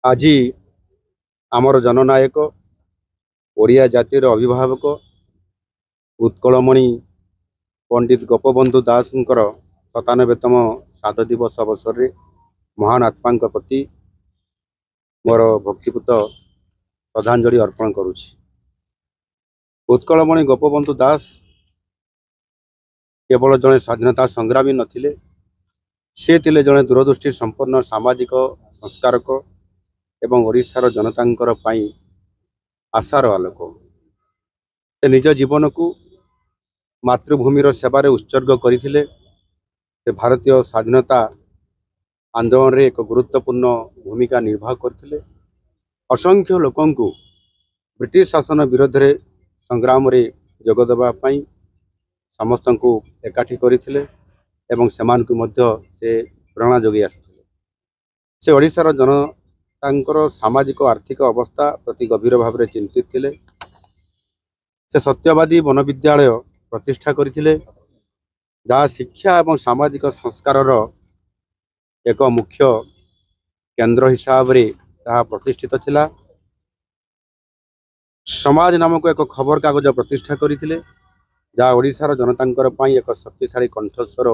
आज आमर जननायक ओडिया जातिर अभिभावक उत्कलमणि पंडित गोपबंधु दास 97तम श्राद्ध दिवस अवसर में महान आत्मा प्रति मोर भक्तिपूत श्रद्धांजलि अर्पण करुछि। उत्कलमणि गोपबंधु दास केवल जड़े स्वाधीनता संग्रामी नथिले, से थिले जड़े दूरदृष्टि संपन्न सामाजिक संस्कारक एवं ओडिशार जनतांकर पाई आशार आलोक। से निज जीवन को मातृभूमिर सेवार उत्सर्ग करथिले। से भारतीय स्वाधीनता आंदोलन रे एक गुरुत्वपूर्ण भूमिका निर्वाह करथिले। असंख्य लोकंकु ब्रिटिश शासन विरोध रे संग्राम रे जोग देबा पई समस्त को एकाठी करथिले एवं समान को मध्य से प्रेरणा जोगी आसुथिले। से ओडिशार जनतांकर सामाजिक आर्थिक अवस्था प्रति गभीर भाव में चिंतित थिले। से सत्यवादी वन विद्यालय प्रतिष्ठा करथिले, जहाँ शिक्षा एवं सामाजिक संस्कारर एक मुख्य केंद्र हिसाब रे ताहा प्रतिष्ठित थिला। समाज नामक एक खबर कागज प्रतिष्ठा करथिले, जहाँ ओडिशार जनतांकर पई एक शक्तिशाली कंठस्वर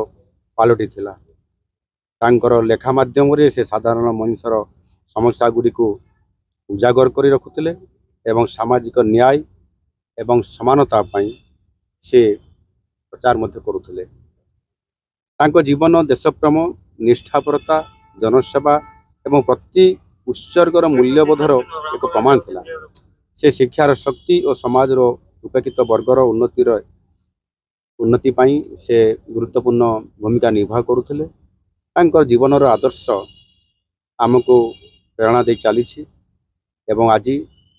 पालटी थिला। तांकर लेखा माध्यम रे से साधारण मनुष्यर समस्या गुडी को उजागर करी रखुथिले एवं सामाजिक न्याय एवं समानता पई से प्रचार मध्य करुथिले। तांको जीवन देशप्रेम, निष्ठापरता, जनसेवा एवं प्रति उत्सर्गर मूल्यबोधर एक प्रमाण थिला। से शिक्षार शक्ति और समाजर उपेक्षित वर्गर उन्नति पई से गुरुत्वपूर्ण भूमिका निर्वाह करुथिले। तांकर जीवनर आदर्श आमको प्रेरणा दे चली एवं आज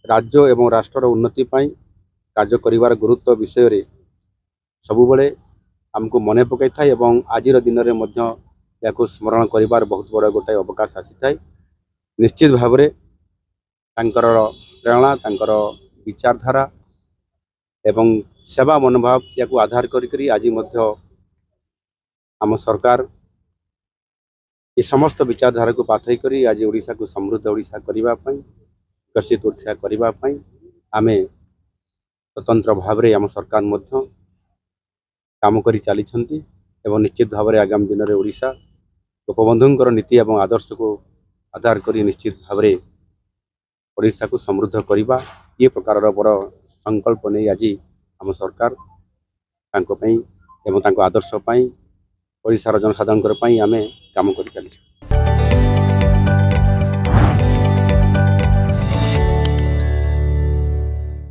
राज्य एवं राष्ट्र उन्नति पई कार्य करिवार गुरुत्व विषय रे सबुबले आमको मने पकई था एवं आज दिन में या स्मरण करिवार बहुत बड़ गोटे अवकाश आसी थाए। निश्चित भाव में तांकर प्रेरणा, तांकर विचारधारा एवं सेवा मनोभाव या आधार करी आज आम सरकार ये समस्त विचारधारा को पाथई करी आज ओडिशा को समृद्ध ओडिशा करबा पई, विकसित ओडिशा करबा पई आमे स्वतंत्र भाव में आम सरकार मध्य काम करी चली एवं निश्चित भाव में आगामी दिन में ओडिशा गोपबंधुंकर नीति एवं आदर्श को आधार करी निश्चित भाव में ओडिशा को समृद्ध करबा ये प्रकार बड़ संकल्प नहीं आज आम सरकार तांको पई एवं तांको आदर्श पई ओडिशार जनसाधारण पई आमे काम करी चली।